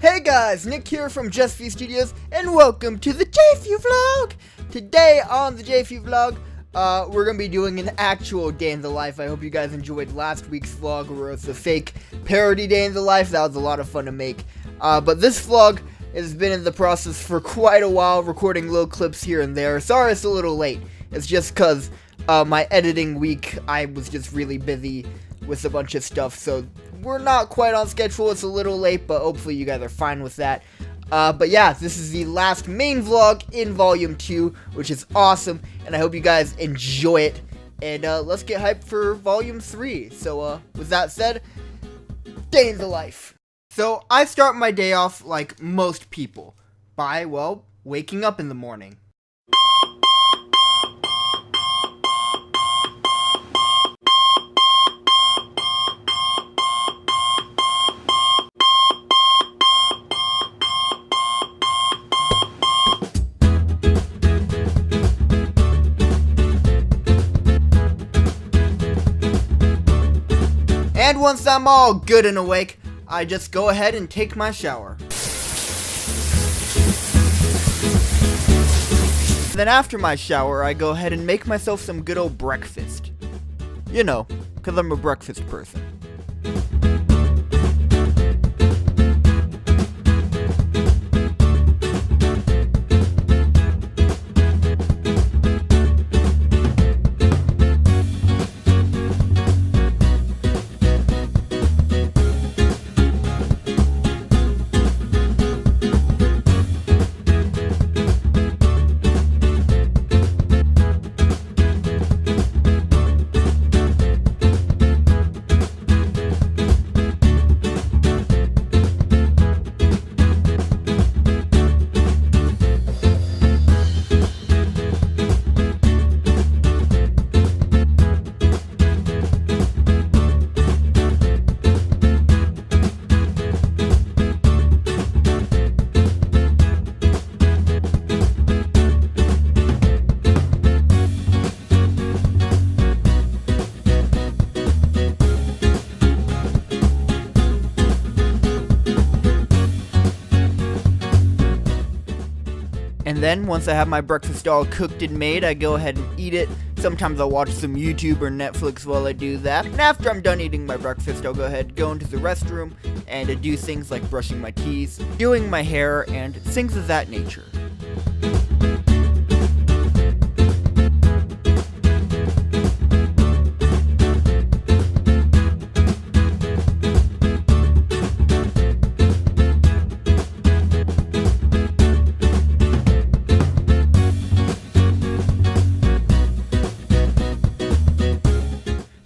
Hey guys, Nick here from J4U Studios, and welcome to the J4U vlog! Today on the J4U vlog, we're gonna be doing an actual day in the life. I hope you guys enjoyed last week's vlog where it was a fake parody day in the life. That was a lot of fun to make. But this vlog has been in the process for quite a while, recording little clips here and there. Sorry it's a little late. It's just cause my editing week, I was just really busy with a bunch of stuff, so we're not quite on schedule. It's a little late, but hopefully you guys are fine with that. But yeah, this is the last main vlog in Volume 2, which is awesome, and I hope you guys enjoy it. And let's get hyped for Volume 3. So with that said, day in the life. So I start my day off like most people, by, well, waking up in the morning. And once I'm all good and awake, I just go ahead and take my shower. Then after my shower, I go ahead and make myself some good old breakfast. You know, 'cause I'm a breakfast person. And then, once I have my breakfast all cooked and made, I go ahead and eat it. Sometimes I'll watch some YouTube or Netflix while I do that. And after I'm done eating my breakfast, I'll go ahead and go into the restroom and do things like brushing my teeth, doing my hair, and things of that nature.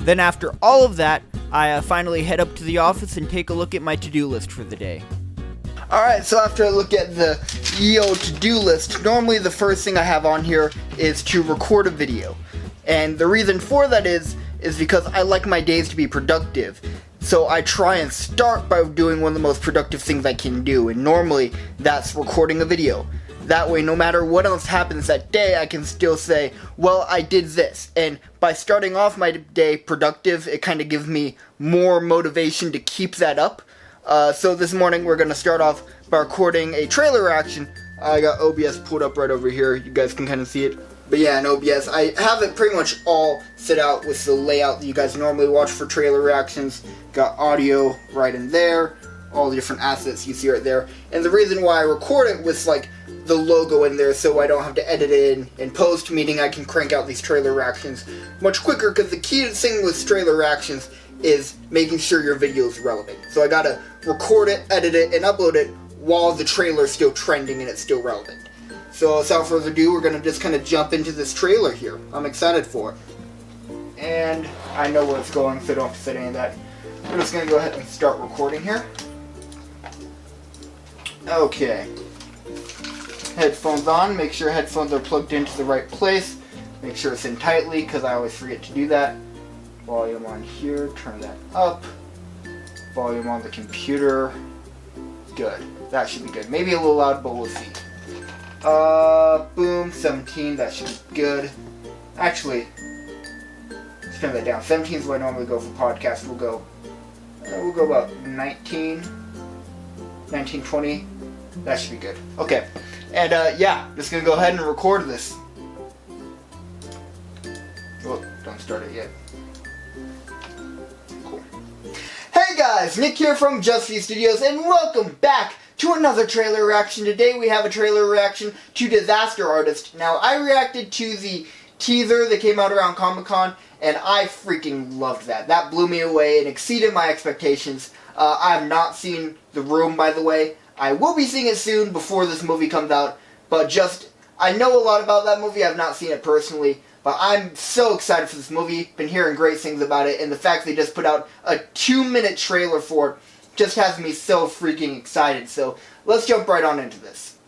Then after all of that, I finally head up to the office and take a look at my to-do list for the day. Alright, so after I look at the EO to-do list, normally the first thing I have on here is to record a video. And the reason for that is because I like my days to be productive. So I try and start by doing one of the most productive things I can do, and normally that's recording a video. That way, no matter what else happens that day, I can still say, well, I did this. And by starting off my day productive, it kind of gives me more motivation to keep that up. So this morning, we're going to start off by recording a trailer reaction. I got OBS pulled up right over here. You guys can kind of see it. But yeah, in OBS, I have it pretty much all set out with the layout that you guys normally watch for trailer reactions. Got audio right in there. All the different assets you see right there. And the reason why I record it with, like, the logo in there so I don't have to edit it in post, meaning I can crank out these trailer reactions much quicker, because the key thing with trailer reactions is making sure your video is relevant. So I gotta record it, edit it, and upload it while the trailer is still trending and it's still relevant. So without further ado, we're gonna just kind of jump into this trailer here. I'm excited for it. And I know where it's going, so I don't have to say any of that. We're just gonna go ahead and start recording here. Okay. Headphones on, make sure headphones are plugged into the right place. Make sure it's in tightly, because I always forget to do that. Volume on here, turn that up. Volume on the computer. Good. That should be good. Maybe a little loud, but we'll see. Boom, 17, that should be good. Actually, let's turn that down. 17 is what I normally go for podcasts. We'll go about 19. 1920. That should be good. Okay. And yeah, just gonna go ahead and record this. Oh, don't start it yet. Cool. Hey guys, Nick here from J4U Studios, and welcome back to another trailer reaction. Today we have a trailer reaction to Disaster Artist. Now, I reacted to the teaser that came out around Comic-Con, and I freaking loved that. That blew me away and exceeded my expectations. I have not seen The Room, by the way. I will be seeing it soon before this movie comes out, but I know a lot about that movie. I have not seen it personally, but I'm so excited for this movie. Been hearing great things about it, and the fact they just put out a 2-minute trailer for it just has me so freaking excited. So let's jump right on into this.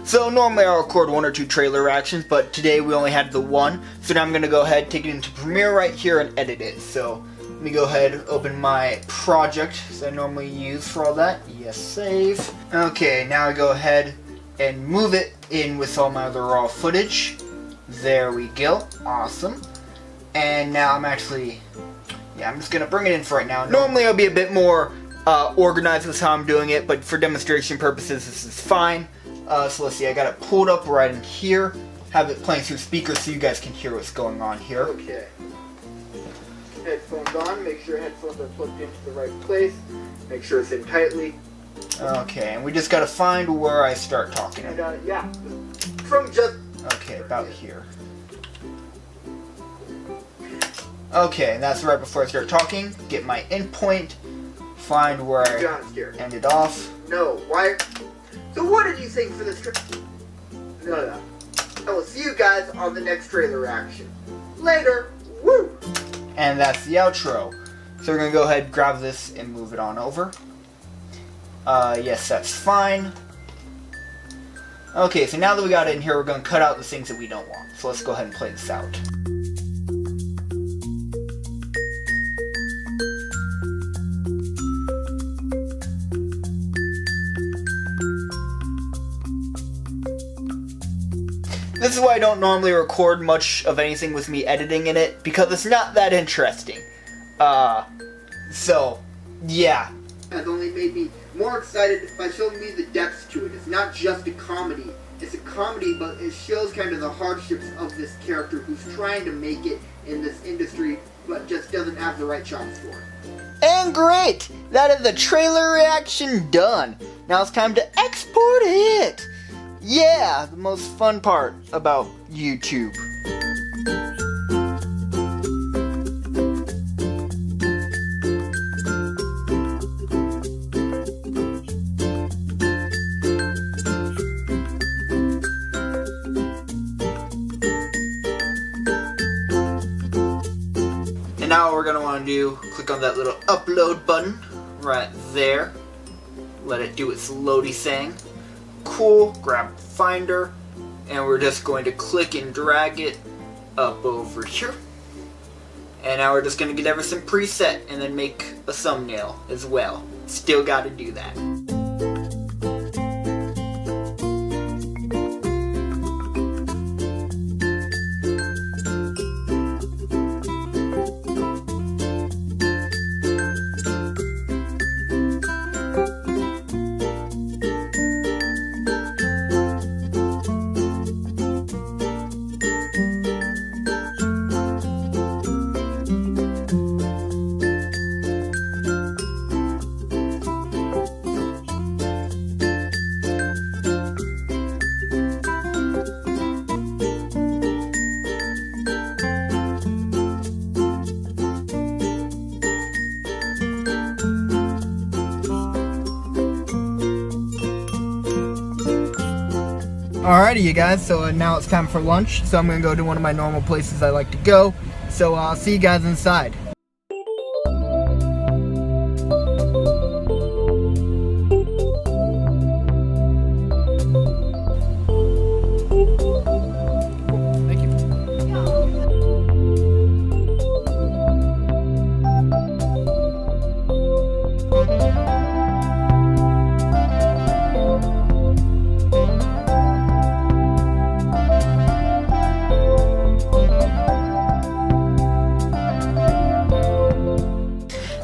So normally I'll record 1 or 2 trailer reactions, but today we only had the one. So now I'm going to go ahead, take it into Premiere right here and edit it. So let me go ahead, open my project that I normally use for all that. Yes, save. Okay, now I go ahead and move it in with all my other raw footage. There we go. Awesome. And now I'm actually, I'm just going to bring it in for right now. Normally I'll be a bit more organized with how I'm doing it, but for demonstration purposes this is fine. So let's see, I got it pulled up right in here. Have it playing through speakers so you guys can hear what's going on here. Okay. Headphones on. Make sure headphones are plugged into the right place. Make sure it's in tightly. Okay, and we just gotta find where I start talking. And yeah, from just... Okay, about here. Okay, and that's right before I start talking. Get my endpoint. Find where I ended off. No, why... So what did you think for this trailer? No. I will see you guys on the next trailer reaction. Later! Woo! And that's the outro. So we're going to go ahead and grab this and move it on over. Yes, that's fine. Okay, so now that we got it in here, we're going to cut out the things that we don't want. So let's go ahead and play this out. This is why I don't normally record much of anything with me editing in it, because it's not that interesting. So, yeah. Has only made me more excited by showing me the depths to it. It's not just a comedy. It's a comedy, but it shows kind of the hardships of this character who's trying to make it in this industry, but just doesn't have the right chops for it. And great! That is the trailer reaction done. Now it's time to export it! Yeah, the most fun part about YouTube. And now what we're going to want to do, click on that little upload button right there. Let it do its loady thing. Cool, grab Finder, and we're just going to click and drag it up over here. And now we're just going to get everything preset and then make a thumbnail as well. Still got to do that. Alrighty, you guys, so now it's time for lunch, so I'm going to go to one of my normal places I like to go, so I'll see you guys inside. Thank you.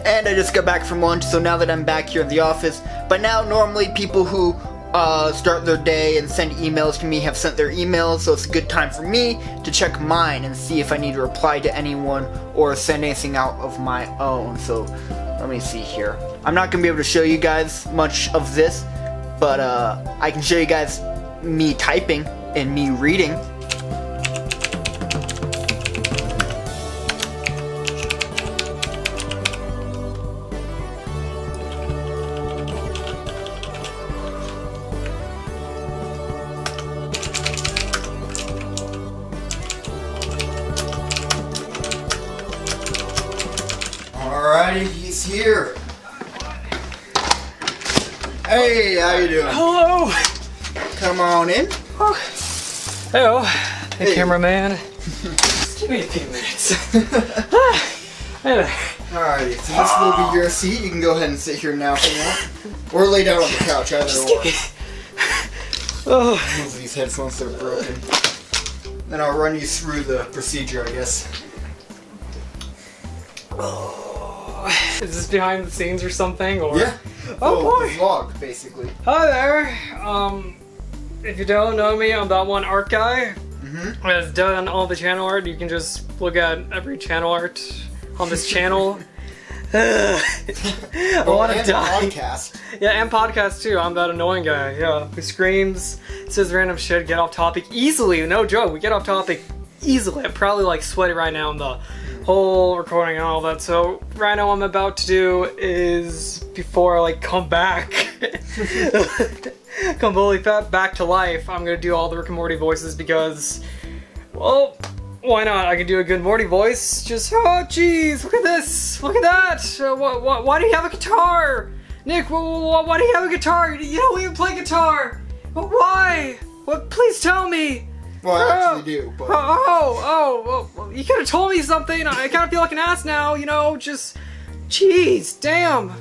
And I just got back from lunch, so now that I'm back here in the office, but now normally people who start their day and send emails to me have sent their emails, so it's a good time for me to check mine and see if I need to reply to anyone or send anything out of my own. So let me see here. I'm not gonna be able to show you guys much of this, but I can show you guys me typing and me reading. Alrighty, he's here. Hey, how you doing? Hello. Come on in. Oh. Hello. Hey, cameraman. Just give me a few minutes. Hey there. Alrighty, so this will be your seat. You can go ahead and sit here now if you want. Or lay down on the couch, either or. Oh. Move these headphones, they're broken. Then I'll run you through the procedure, I guess. Is this behind the scenes or something? Or? Yeah. Oh boy. The vlog, basically. Hi there. If you don't know me, I'm that one art guy. That's done all the channel art. You can just look at every channel art on this channel. I want to die. Podcast. Yeah, and podcast too. I'm that annoying guy. Yeah, who screams, says random shit, get off topic easily. No joke, we get off topic easily. I'm probably like sweaty right now in the whole recording and all that. So right now, what I'm about to do is before I like come back, come fully back to life. I'm gonna do all the Rick and Morty voices because, well, why not? I can do a good Morty voice. Just oh jeez, look at this, look at that. Why do you have a guitar, Nick? Why do you have a guitar? You don't even play guitar. Why? What? Please tell me. Well, I actually do, but... Oh, you could have told me something. I kind of feel like an ass now, you know, just... Jeez, damn.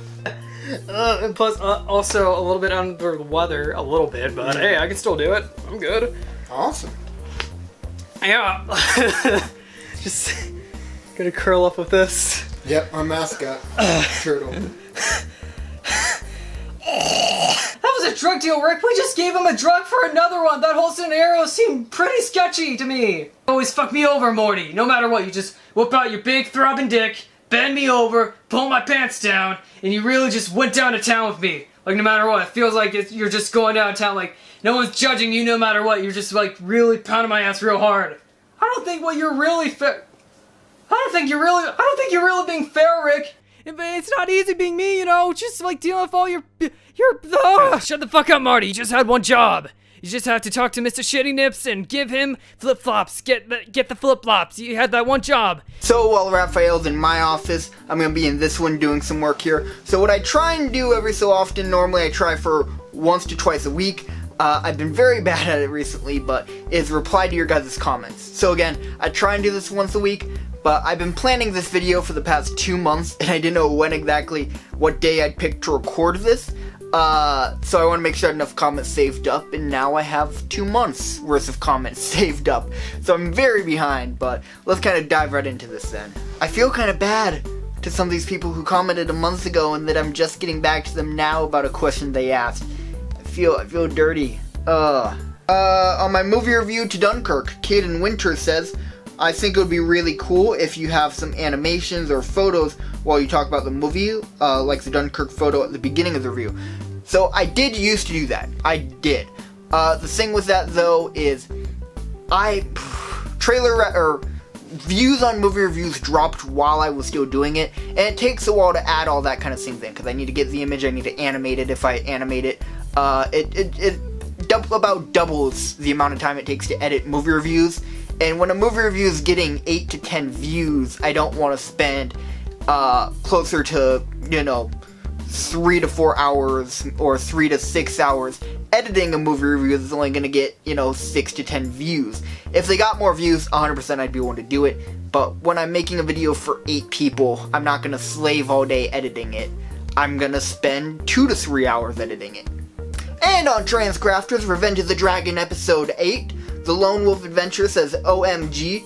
And plus, also a little bit under the weather, a little bit, but hey, I can still do it. I'm good. Awesome. Yeah. Just gonna curl up with this. Yep, our mascot. Turtle. That was a drug deal, Rick. We just gave him a drug for another one. That whole scenario seemed pretty sketchy to me. Always fuck me over, Morty. No matter what, you just whip out your big throbbing dick, bend me over, pull my pants down, and you really just went down to town with me. Like, no matter what, it feels like you're just going downtown, like, no one's judging you no matter what. You're just, like, really pounding my ass real hard. I don't think you're really fair. I don't think you're really being fair, Rick. It's not easy being me, you know, just like dealing with all your shut the fuck up, Marty. You just had one job. You just have to talk to Mr. Shitty Nips and give him flip-flops. Get the flip-flops. You had that one job. So while Raphael's in my office, I'm gonna be in this one doing some work here. So what I try and do every so often, normally I try for once to twice a week. I've been very bad at it recently, but is reply to your guys' comments. So again, I try and do this once a week. But I've been planning this video for the past 2 months, and I didn't know what day I'd pick to record this. So I want to make sure I have enough comments saved up, and now I have 2 months worth of comments saved up. So I'm very behind, but let's kind of dive right into this then. I feel kind of bad to some of these people who commented a month ago, and that I'm just getting back to them now about a question they asked. I feel dirty. On my movie review to Dunkirk, Caden Winter says, I think it would be really cool if you have some animations or photos while you talk about the movie, like the Dunkirk photo at the beginning of the review. So I did used to do that. I did. The thing with that though is, views on movie reviews dropped while I was still doing it, and it takes a while to add all that kind of thing because I need to get the image, I need to animate it. If I animate it, it about doubles the amount of time it takes to edit movie reviews. And when a movie review is getting 8 to 10 views, I don't want to spend closer to, 3 to 4 hours or 3 to 6 hours editing a movie review that's only going to get, 6 to 10 views. If they got more views, 100% I'd be willing to do it. But when I'm making a video for 8 people, I'm not going to slave all day editing it. I'm going to spend 2 to 3 hours editing it. And on Transcrafters, Revenge of the Dragon Episode 8, The Lone Wolf Adventure says, OMG,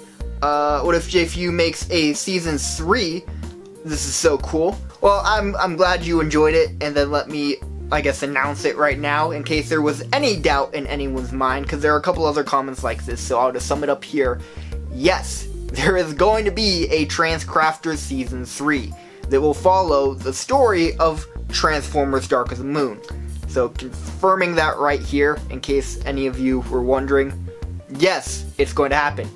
what if J4U makes a Season 3? This is so cool. Well, I'm glad you enjoyed it, and then let me, I guess, announce it right now in case there was any doubt in anyone's mind, because there are a couple other comments like this, so I'll just sum it up here. Yes, there is going to be a Transcrafters Season 3 that will follow the story of Transformers Dark of the Moon. So, confirming that right here, in case any of you were wondering, yes, it's going to happen.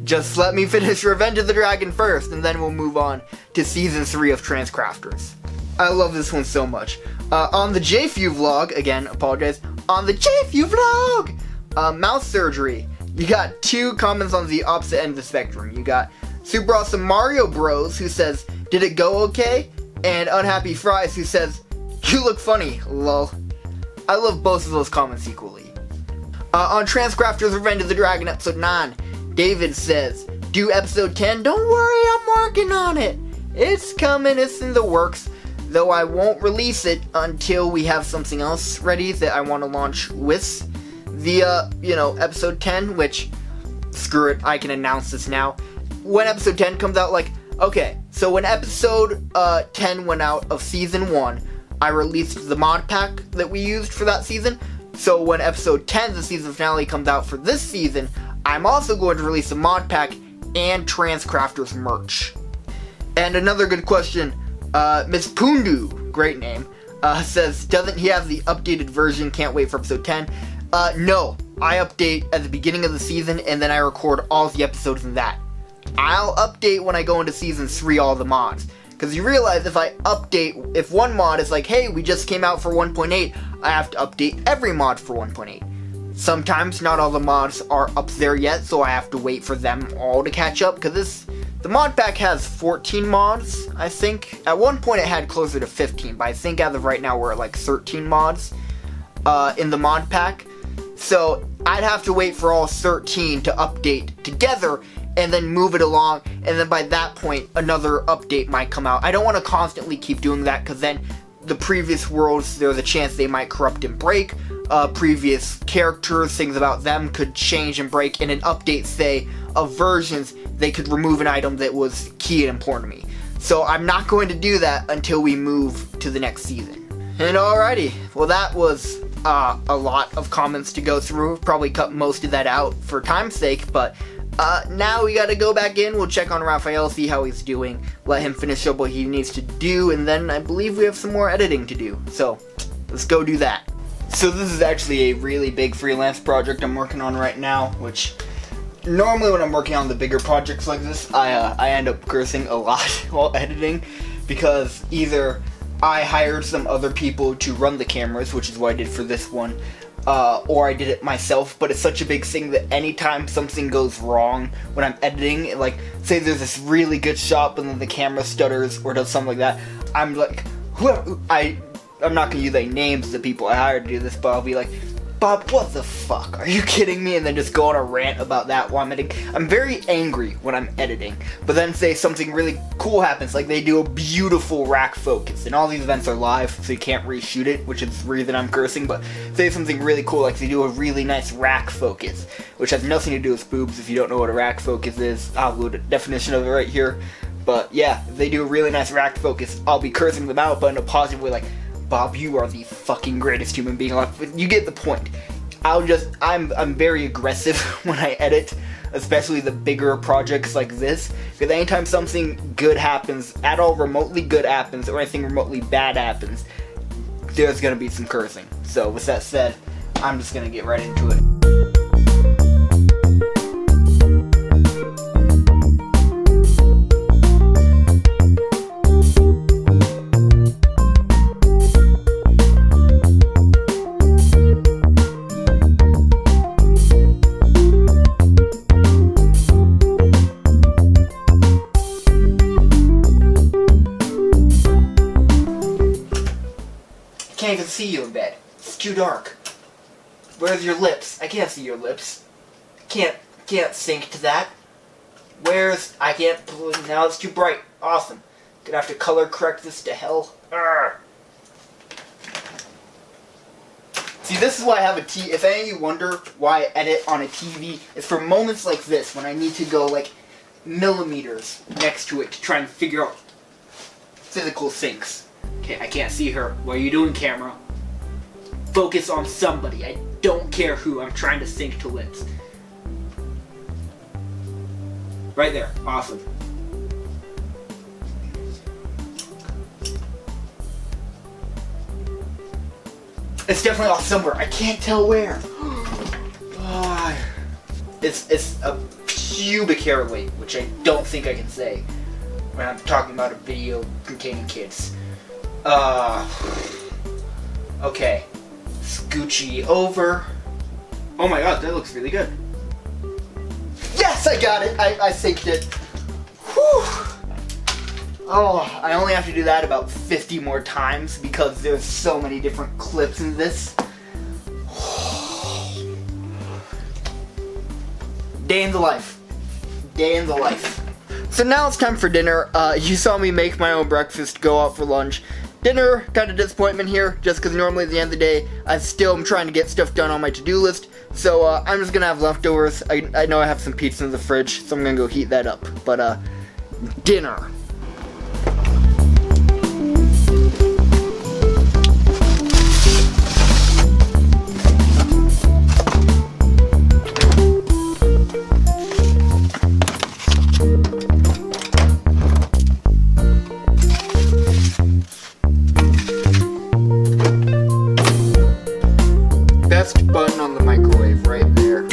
Just let me finish Revenge of the Dragon first, and then we'll move on to Season 3 of Transcrafters. I love this one so much. On the J4U vlog, again, apologize, on the J4U vlog, mouth surgery, you got two comments on the opposite end of the spectrum. You got Super Awesome Mario Bros, who says, did it go okay? And Unhappy Fries, who says, you look funny, lol. I love both of those comments equally. On Transcrafters Revenge of the Dragon episode 9, David says, do episode 10? Don't worry, I'm working on it. It's coming, it's in the works. Though I won't release it until we have something else ready that I want to launch with the, episode 10, which, screw it, I can announce this now. When episode 10 comes out, okay, so when episode 10 went out of season 1, I released the mod pack that we used for that season. So when episode 10, the season finale, comes out for this season, I'm also going to release a mod pack and Transcrafters merch. And another good question, Miss Pundu, great name, says, doesn't he have the updated version, can't wait for episode 10? No, I update at the beginning of the season, and then I record all the episodes in that. I'll update when I go into season 3 all the mods. Because you realize if I update, if one mod is like, hey, we just came out for 1.8, I have to update every mod for 1.8. Sometimes not all the mods are up there yet, so I have to wait for them all to catch up, because the mod pack has 14 mods, I think. At one point it had closer to 15, but I think as of right now we're at like 13 mods in the mod pack. So I'd have to wait for all 13 to update together, and then move it along, and then by that point, another update might come out. I don't want to constantly keep doing that, because then the previous worlds, there's a chance they might corrupt and break. Previous characters, things about them could change and break, and an update, say, of versions, they could remove an item that was key and important to me. So I'm not going to do that until we move to the next season. And alrighty, well that was a lot of comments to go through. Probably cut most of that out for time's sake, but now we gotta go back in, we'll check on Raphael, see how he's doing, let him finish up what he needs to do, and then I believe we have some more editing to do. So, let's go do that. So this is actually a really big freelance project I'm working on right now, which normally when I'm working on the bigger projects like this, I end up cursing a lot while editing, because either I hired some other people to run the cameras, which is what I did for this one, or I did it myself, but it's such a big thing that anytime something goes wrong when I'm editing, like, say there's this really good shot, but then the camera stutters or does something like that, I'm like, I'm not gonna use any names of the people I hired to do this, but I'll be like, Bob, what the fuck? Are you kidding me? And then just go on a rant about that while I'm editing. I'm very angry when I'm editing, but then say something really cool happens, like they do a beautiful rack focus, and all these events are live, so you can't reshoot it, which is the reason I'm cursing, but say something really cool, like they do a really nice rack focus, which has nothing to do with boobs. If you don't know what a rack focus is, I'll include a definition of it right here. But yeah, if they do a really nice rack focus, I'll be cursing them out, but in a positive way, like, Bob, you are the fucking greatest human being alive. You get the point. I'm very aggressive when I edit, especially the bigger projects like this, because anytime something good happens, at all remotely good happens, or anything remotely bad happens, there's gonna be some cursing. So with that said, I'm just gonna get right into it. I can't even see you in bed. It's too dark. Where's your lips? I can't see your lips. Can't sync to that. I can't, now it's too bright. Awesome. Gonna have to color correct this to hell. Arrgh. See, this is why I have a TV. If any of you wonder why I edit on a TV, it's for moments like this, when I need to go like millimeters next to it to try and figure out physical sinks. Okay, I can't see her. What are you doing, camera? Focus on somebody. I don't care who. I'm trying to sync to lips. Right there. Awesome. It's definitely off somewhere. I can't tell where. It's a pubic hair weight, which I don't think I can say when I'm talking about a video containing kids. Okay. Scoochy over. Oh my god, that looks really good. Yes, I got it. I synced it. Whew. Oh, I only have to do that about 50 more times because there's so many different clips in this. Day in the life. Day in the life. So now it's time for dinner. You saw me make my own breakfast, go out for lunch. Dinner, kind of disappointment here, just because normally at the end of the day, I still am trying to get stuff done on my to-do list. So I'm just gonna have leftovers. I know I have some pizza in the fridge, so I'm gonna go heat that up. But dinner. Best button on the microwave right there.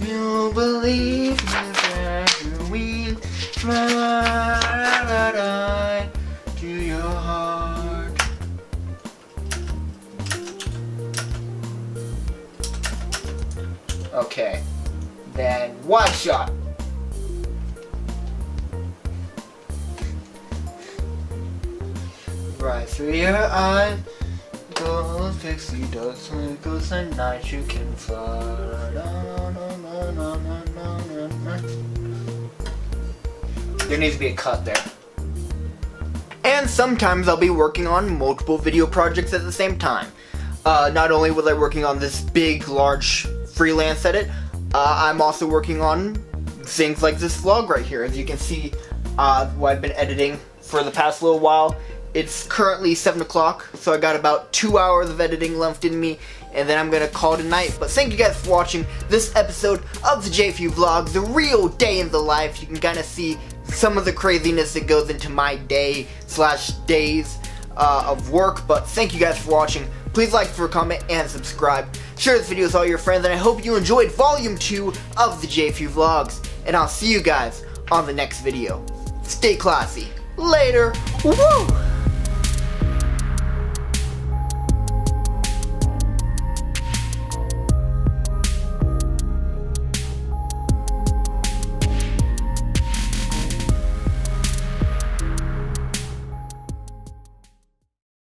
You'll believe me, fly to your heart. Okay, then wide shot. Right through your eyes, those pixie dust twinkles and night you can fly. There needs to be a cut there. And sometimes I'll be working on multiple video projects at the same time. Not only was I working on this big, large freelance edit, I'm also working on things like this vlog right here. As you can see, what I've been editing for the past little while. It's currently 7 o'clock, so I got about 2 hours of editing left in me, and then I'm gonna call it a night. But thank you guys for watching this episode of the J4U vlog, the real day in the life. You can kind of see some of the craziness that goes into my day/days of work, but thank you guys for watching. Please like, comment, and subscribe. Share this video with all your friends, and I hope you enjoyed Volume 2 of the J4U vlogs, and I'll see you guys on the next video. Stay classy. Later. Woo!